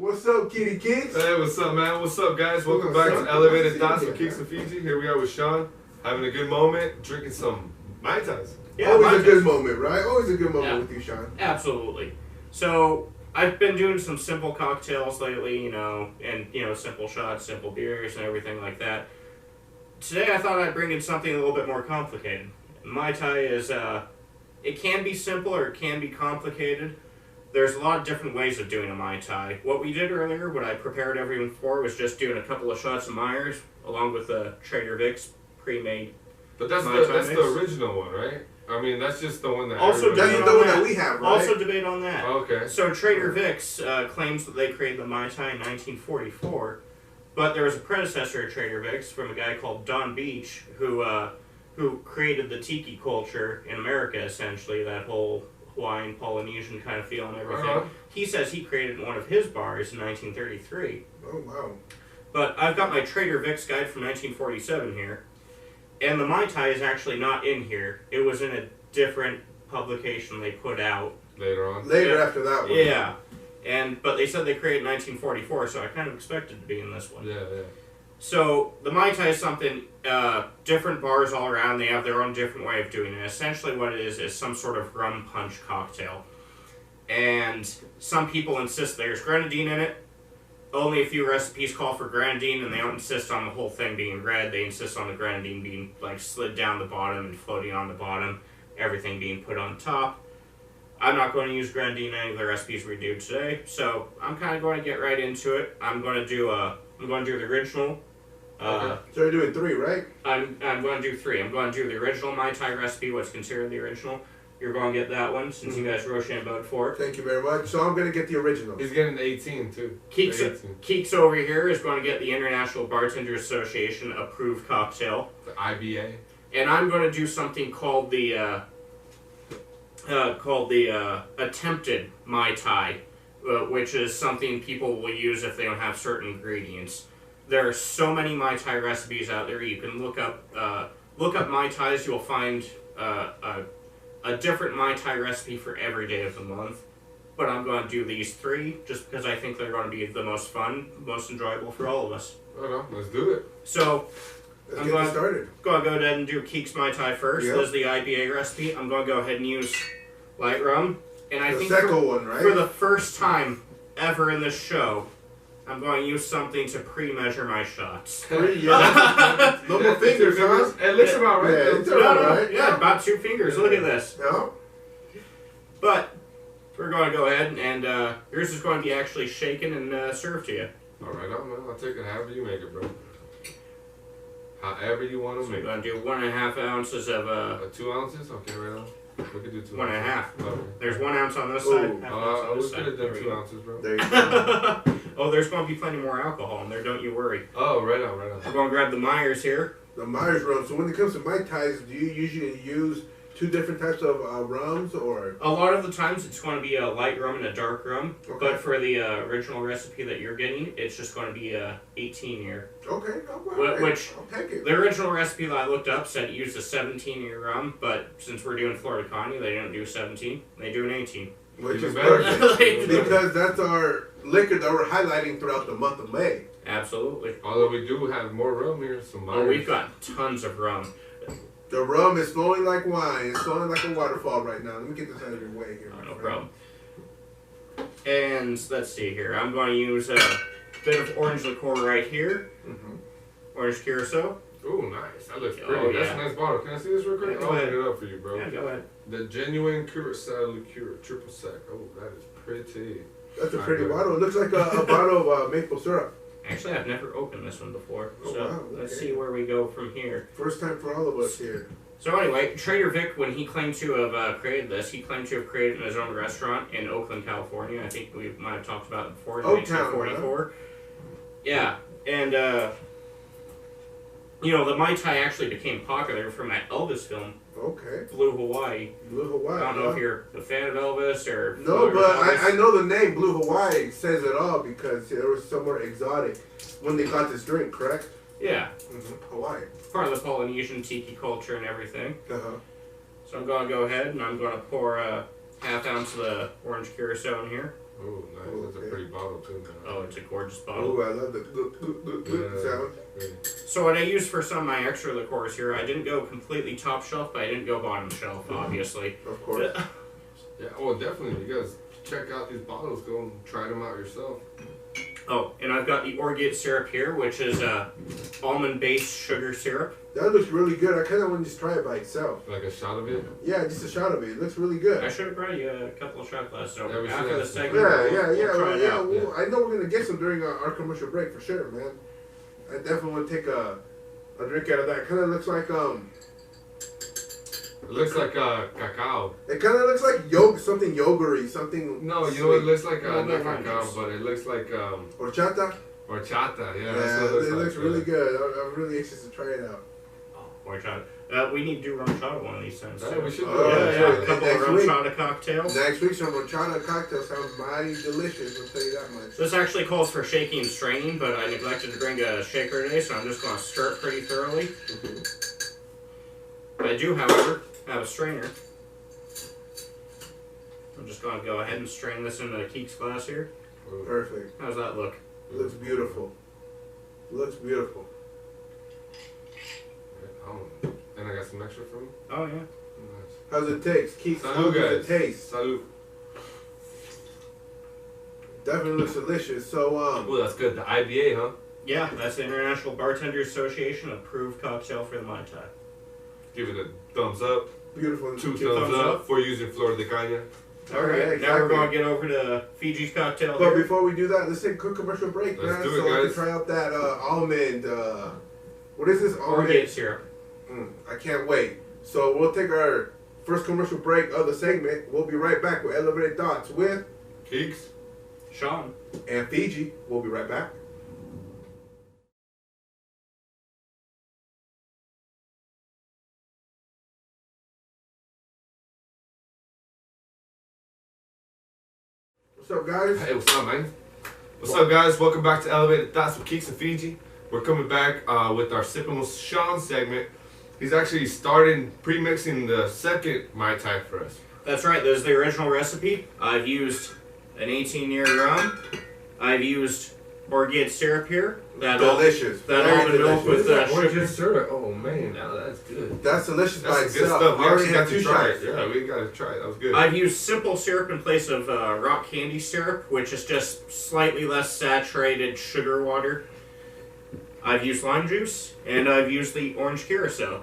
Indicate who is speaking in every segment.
Speaker 1: What's up, Kitty Keeks?
Speaker 2: Hey, what's up, man? What's up, guys? Welcome back to Elevated Thoughts with Keeks and Fiji. Here we are with Sean, having a good moment, drinking some Mai Tais.
Speaker 1: Yeah, always a good moment, right? Always a good moment with you, Sean.
Speaker 3: Absolutely. So, I've been doing some simple cocktails lately, and, simple shots, simple beers, and everything like that. Today I thought I'd bring in something a little bit more complicated. Mai Tai is, it can be simple or it can be complicated. There's a lot of different ways of doing a Mai Tai. What we did earlier, what I prepared everyone for, was just doing a couple of shots of Myers, along with the Trader Vic's pre-made.
Speaker 2: But that's the original one, right? I mean, that's just the one that
Speaker 3: that's the one
Speaker 1: that we have, right?
Speaker 3: Also debate on that.
Speaker 2: Okay.
Speaker 3: So Trader Vic's claims that they created the Mai Tai in 1944, but there was a predecessor of Trader Vic's from a guy called Don Beach, who created the tiki culture in America, essentially, that whole Hawaiian, Polynesian kind of feel and everything.
Speaker 2: Uh-huh.
Speaker 3: He says he created one of his bars in 1933.
Speaker 1: Oh, wow.
Speaker 3: But I've got my Trader Vic's guide from 1947 here. And the Mai Tai is actually not in here. It was in a different publication they put out.
Speaker 2: Later on?
Speaker 1: After that one.
Speaker 3: Yeah. But they said they created in 1944, so I kind of expected to be in this one.
Speaker 2: Yeah.
Speaker 3: So, the Mai Tai is something, different bars all around, they have their own different way of doing it. Essentially what it is some sort of rum punch cocktail. And some people insist there's grenadine in it. Only a few recipes call for grenadine, and they don't insist on the whole thing being red. They insist on the grenadine being, slid down the bottom and floating on the bottom, everything being put on top. I'm not going to use grenadine in any of the recipes we do today, so I'm kind of going to get right into it. I'm going to do the original.
Speaker 1: So you're doing 3, right?
Speaker 3: I'm going to do 3. I'm going to do the original Mai Tai recipe, what's considered the original. You're going to get that one, since you guys Roshan voted for it.
Speaker 1: Thank you very much. So I'm going to get the original.
Speaker 2: He's getting the 18, too.
Speaker 3: Keeks over here is going to get the International Bartenders Association approved cocktail.
Speaker 2: The IBA.
Speaker 3: And I'm going to do something called the attempted Mai Tai, which is something people will use if they don't have certain ingredients. There are so many Mai Tai recipes out there. You can look up Mai Tais. You'll find a different Mai Tai recipe for every day of the month. But I'm going to do these 3 just because I think they're going to be the most fun, most enjoyable for all of us.
Speaker 2: Right on. Let's do it.
Speaker 3: So,
Speaker 1: Let's get started.
Speaker 3: Going to go ahead and do Keeks Mai Tai first.
Speaker 1: Yep.
Speaker 3: This is the IBA recipe. I'm going to go ahead and use light rum. And I think
Speaker 1: for
Speaker 3: the first time ever in this show, I'm going to use something to pre-measure my shots.
Speaker 1: No more fingers, huh?
Speaker 2: It looks about right.
Speaker 1: Yeah, it's right.
Speaker 3: Yeah, about 2 fingers. Look at this.
Speaker 1: Yeah.
Speaker 3: But we're going to go ahead and yours is going to be actually shaken and served to you.
Speaker 2: All right, man. I'll take it however you make it, bro. However you want to
Speaker 3: So
Speaker 2: make
Speaker 3: we're
Speaker 2: it.
Speaker 3: going to do 1.5 ounces of
Speaker 2: 2 ounces? Okay, right on. We could do 2
Speaker 3: 1.5.
Speaker 2: ounces. Okay.
Speaker 3: There's 1 ounce on this side. Half ounce
Speaker 2: I
Speaker 3: on this
Speaker 2: was
Speaker 3: side.
Speaker 2: going to do 2 ounces, bro.
Speaker 1: There you go.
Speaker 3: Oh, there's going to be plenty more alcohol in there. Don't you worry.
Speaker 2: Oh, right on.
Speaker 3: We're going to grab the Myers here.
Speaker 1: The Myers rum. So when it comes to Mai Tais, do you usually use 2 different types of rums, or?
Speaker 3: A lot of the times it's going to be a light rum and a dark rum.
Speaker 1: Okay.
Speaker 3: But for the original recipe that you're getting, it's just going to be a 18-year.
Speaker 1: Okay.
Speaker 3: Which
Speaker 1: I'll take it.
Speaker 3: the original recipe that I looked up said it used a 17-year rum, but since we're doing Florida Connie, they don't do 17. They do an 18.
Speaker 1: Which is
Speaker 2: better.
Speaker 1: perfect. Because that's our liquor that we're highlighting throughout the month of May.
Speaker 3: Absolutely.
Speaker 2: Although we do have more rum here, some Myers.
Speaker 3: Oh, we've got tons of rum.
Speaker 1: The rum is flowing like wine. It's flowing like a waterfall right now. Let me get this out of your way here.
Speaker 3: No problem. And let's see here. I'm going to use a bit of orange liqueur right here.
Speaker 1: Mm-hmm.
Speaker 3: Orange curacao.
Speaker 2: Ooh, nice. That looks pretty.
Speaker 3: Oh,
Speaker 2: That's
Speaker 3: yeah.
Speaker 2: a nice bottle. Can I see this real quick?
Speaker 3: Yeah, go
Speaker 2: I'll
Speaker 3: ahead.
Speaker 2: open it up for you, bro.
Speaker 3: Yeah, go ahead.
Speaker 2: The genuine curacao liqueur, triple sec. Oh, that is pretty.
Speaker 1: That's a pretty bottle. It looks like a bottle of maple syrup.
Speaker 3: Actually, I've never opened this one before.
Speaker 1: Oh,
Speaker 3: So
Speaker 1: wow, okay.
Speaker 3: let's see where we go from here.
Speaker 1: First time for all of us here.
Speaker 3: So anyway, Trader Vic, when he claimed to have created this, he claimed to have created it in his own restaurant in Oakland, California. I think we might have talked about it before, in
Speaker 1: Oaktown,
Speaker 3: 1944. Yeah, and the Mai Tai actually became popular from that Elvis film,
Speaker 1: Okay.
Speaker 3: Blue Hawaii.
Speaker 1: Blue Hawaii.
Speaker 3: I don't know if you're a fan of Elvis or...
Speaker 1: No, but I know the name Blue Hawaii says it all because it was somewhere exotic when they got this drink, correct?
Speaker 3: Yeah.
Speaker 1: Mm-hmm. Hawaii.
Speaker 3: Part of the Polynesian tiki culture and everything.
Speaker 1: Uh-huh.
Speaker 3: So I'm going to go ahead and I'm going to pour a half ounce of the orange curacao in here.
Speaker 2: Oh, nice. That's a pretty bottle. bottle too, man.
Speaker 3: Oh, it's a gorgeous bottle.
Speaker 1: Oh, I love the sound.
Speaker 2: Really.
Speaker 3: So what I used for some of my extra liqueurs here, I didn't go completely top shelf, but I didn't go bottom shelf, obviously.
Speaker 1: Of course.
Speaker 2: Yeah, oh, definitely. You guys check out these bottles. Go and try them out yourself.
Speaker 3: Oh, and I've got the orgeat syrup here, which is almond-based sugar syrup.
Speaker 1: That looks really good. I kind of want to just try it by itself.
Speaker 2: Like a shot of it.
Speaker 1: Yeah, just a shot of it. It looks really good.
Speaker 3: I should have brought you a couple of shot glasses. So
Speaker 2: Yeah, we should
Speaker 3: after
Speaker 2: have
Speaker 3: the
Speaker 2: some.
Speaker 3: segment, we'll try it out.
Speaker 1: Well, I know we're gonna get some during our commercial break for sure, man. I definitely want to take a drink out of that. Kind of looks like
Speaker 2: It looks like cacao.
Speaker 1: It kind of looks like something yogurty, something.
Speaker 2: No, you
Speaker 1: sweet.
Speaker 2: know what it looks like?
Speaker 3: No,
Speaker 2: Not
Speaker 3: lime
Speaker 2: cacao,
Speaker 3: juice.
Speaker 2: but it looks like
Speaker 1: Horchata.
Speaker 2: horchata. Yeah,
Speaker 1: Yeah,
Speaker 2: that's what
Speaker 1: it looks
Speaker 2: like,
Speaker 1: really good. I'm really anxious to try it out.
Speaker 3: Or shot. We need to do rum chata one of these times.
Speaker 2: Yeah,
Speaker 3: too.
Speaker 2: we should do
Speaker 1: Oh,
Speaker 2: that.
Speaker 3: Yeah,
Speaker 1: yeah.
Speaker 3: a couple
Speaker 1: Next
Speaker 3: of rum
Speaker 1: week.
Speaker 3: chata cocktails.
Speaker 1: Next week's horchata cocktail sounds mighty delicious. I'll tell you that much.
Speaker 3: This actually calls for shaking and straining, but I neglected to bring a shaker today, so I'm just going to stir it pretty thoroughly. I do, however, have a strainer. I'm just going to go ahead and strain this into a Keeks glass here.
Speaker 1: Perfect.
Speaker 3: How's that look?
Speaker 1: Looks beautiful. Looks beautiful.
Speaker 2: And I got some extra for you.
Speaker 3: Oh, yeah.
Speaker 2: Nice.
Speaker 1: How's it taste? Keeks, how
Speaker 2: Salud,
Speaker 1: does it
Speaker 2: guys.
Speaker 1: taste?
Speaker 2: Salud.
Speaker 1: Definitely looks delicious. So,
Speaker 2: Oh, that's good. The IBA, huh?
Speaker 3: Yeah, that's the International Bartender Association approved cocktail for the Mai Tai.
Speaker 2: Give it a thumbs up.
Speaker 1: beautiful.
Speaker 2: 2
Speaker 3: Two
Speaker 2: thumbs
Speaker 3: thumbs
Speaker 2: up
Speaker 3: up.
Speaker 2: for using Flor de Caña.
Speaker 3: Alright,
Speaker 1: Yeah,
Speaker 3: now
Speaker 1: exactly.
Speaker 3: we're going to get over to Fiji's cocktail
Speaker 1: But
Speaker 3: here.
Speaker 1: before we do that, let's take a quick commercial break,
Speaker 2: Let's
Speaker 1: man.
Speaker 2: do it,
Speaker 1: So I can
Speaker 2: guys.
Speaker 1: try out that almond. What is this?
Speaker 3: Orgeat syrup.
Speaker 1: I can't wait. So we'll take our first commercial break of the segment. We'll be right back with Elevated Thoughts with
Speaker 2: Keeks.
Speaker 3: Sean.
Speaker 1: and Fiji. We'll be right back. What's up, guys?
Speaker 2: Hey, what's up, man? What's up, guys? Welcome back to Elevated Thoughts with Keeks and Fiji. We're coming back with our Sipping with Sean segment. He's actually starting pre-mixing the second Mai Tai for us.
Speaker 3: That's right, this is the original recipe. I've used an 18-year rum. I've used orgeat syrup here.
Speaker 1: Delicious.
Speaker 3: That
Speaker 1: Very
Speaker 3: almond milk
Speaker 1: delicious.
Speaker 3: with
Speaker 2: Orange syrup. Oh, man. Now that's good.
Speaker 1: That's delicious by
Speaker 2: That's good
Speaker 1: itself.
Speaker 2: stuff. We
Speaker 1: I already
Speaker 2: actually
Speaker 1: had
Speaker 2: got
Speaker 1: two
Speaker 2: to try
Speaker 1: shots.
Speaker 2: it. Yeah, we got to try it. That was good.
Speaker 3: I've used simple syrup in place of rock candy syrup, which is just slightly less saturated sugar water. I've used lime juice, and I've used the orange curacao.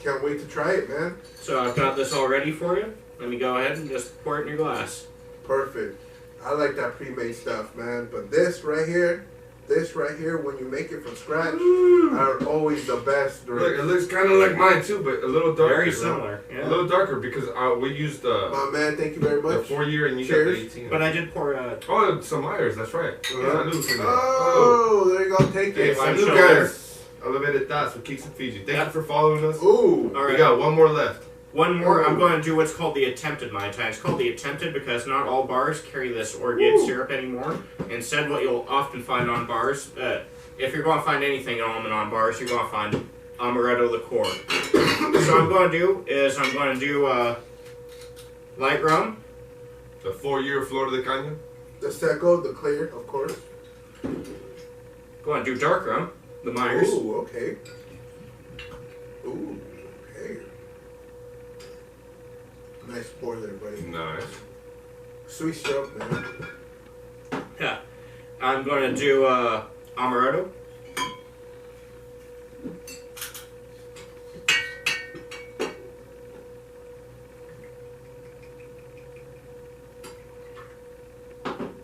Speaker 1: Can't wait to try it, man.
Speaker 3: So I've got this all ready for you. Let me go ahead and just pour it in your glass.
Speaker 1: Perfect. I like that pre-made stuff, man. But this right here, when you make it from scratch, are always the best
Speaker 2: Look,
Speaker 1: drink.
Speaker 2: it looks kind of like mine too, but a little darker.
Speaker 3: Very
Speaker 2: you know?
Speaker 3: similar, yeah.
Speaker 2: A little darker because we used
Speaker 1: My man, thank you very
Speaker 2: the
Speaker 1: much.
Speaker 2: 4-year and you
Speaker 1: Cheers.
Speaker 2: got the 18.
Speaker 3: But I did pour
Speaker 2: Oh, some Myers, that's right.
Speaker 1: Oh, there you go. Take
Speaker 2: Hey,
Speaker 1: it.
Speaker 3: Lime
Speaker 2: salud,
Speaker 3: shoulder.
Speaker 2: guys. Elevated Thoughts with Keeks and Fiji. Thank
Speaker 3: Yep.
Speaker 2: you for following us.
Speaker 1: Ooh.
Speaker 3: All
Speaker 2: We
Speaker 3: right.
Speaker 2: got one more left.
Speaker 3: One more, I'm going to do what's called the attempted Mai Tai. It's called the attempted because not all bars carry this orgeat syrup anymore. Instead, what you'll often find on bars, if you're going to find anything almond on bars, you're going to find amaretto liqueur. So what I'm going to do is I'm going to do light rum.
Speaker 2: The 4-year Flor de Caña.
Speaker 1: The Seco, the clear, of course.
Speaker 3: Going to do dark rum, the Myers.
Speaker 1: Ooh, okay. Ooh, okay. Nice pour there, buddy.
Speaker 2: Nice.
Speaker 1: Sweet syrup, man.
Speaker 3: Yeah. I'm going to do amaretto.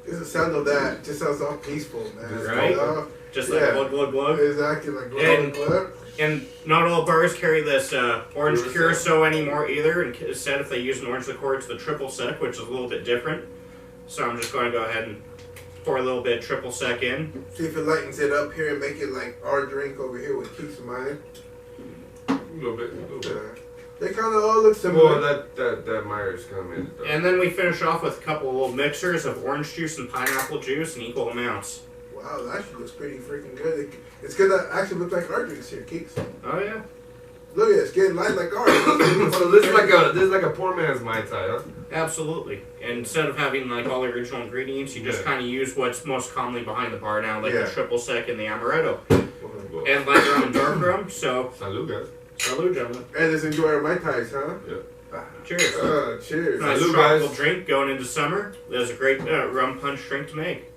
Speaker 1: Just the sound of that just sounds all peaceful, man.
Speaker 3: Right?
Speaker 1: You know?
Speaker 3: Just like
Speaker 1: Yeah.
Speaker 3: glug, glug, glug.
Speaker 1: Exactly, like
Speaker 3: And-
Speaker 1: glug.
Speaker 3: And not all bars carry this orange curacao anymore either. Instead, if they use an orange liqueur, it's the triple sec, which is a little bit different. So I'm just going to go ahead and pour a little bit of triple sec in.
Speaker 1: See if it lightens it up here and make it like our drink over here with Keeks and mine.
Speaker 2: A little bit.
Speaker 1: They kind of all look similar.
Speaker 2: Well, that Myers kind of made it.
Speaker 3: And then we finish off with a couple of little mixers of orange juice and pineapple juice in equal amounts.
Speaker 1: Wow, that actually looks pretty freaking good. It's gonna actually look like our drinks here, Keeks.
Speaker 3: Oh, yeah.
Speaker 1: Look at it, it's getting light like ours.
Speaker 2: So this is like a poor man's Mai Tai, huh?
Speaker 3: Absolutely. And instead of having like all the original ingredients, you just kind of use what's most commonly behind the bar now, like the triple sec and the amaretto. And light rum and dark rum, so...
Speaker 2: Salud, guys.
Speaker 3: Salud, gentlemen.
Speaker 1: And let's enjoy our Mai Tais, huh?
Speaker 2: Yeah.
Speaker 3: Cheers.
Speaker 1: Cheers.
Speaker 3: Nice
Speaker 2: Salud,
Speaker 3: tropical
Speaker 2: guys.
Speaker 3: drink going into summer. There's a great rum punch drink to make.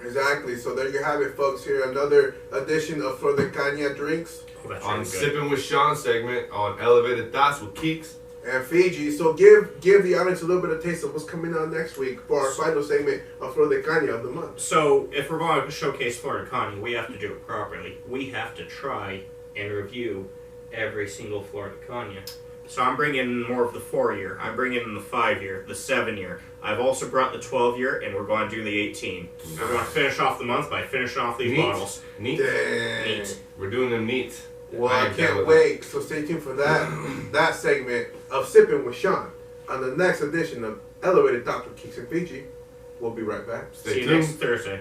Speaker 1: Exactly. So there you have it, folks. Here, another edition of Flor de Caña Drinks
Speaker 3: Oh, that's
Speaker 2: On
Speaker 3: really good.
Speaker 2: Sipping with Sean segment on Elevated Thoughts with Keeks.
Speaker 1: and Fiji. So give the audience a little bit of taste of what's coming on next week for our final segment of Flor de Caña of the month.
Speaker 3: So, if we're going to showcase Florida Connie, we have to do it properly. We have to try and review every single Florida Canya. So I'm bringing in more of the 4-year. I'm bringing in the 5-year, the 7-year. I've also brought the 12-year, and we're going to do the 18. We're going to finish off the month by finishing off these bottles.
Speaker 2: Neat.
Speaker 1: Dang.
Speaker 3: Neat.
Speaker 2: We're doing them neat.
Speaker 1: Well, I can't wait. So stay tuned for that segment of Sipping with Sean on the next edition of Elevated Thoughts with Keeks and Fiji. We'll be right back.
Speaker 3: See you next Thursday.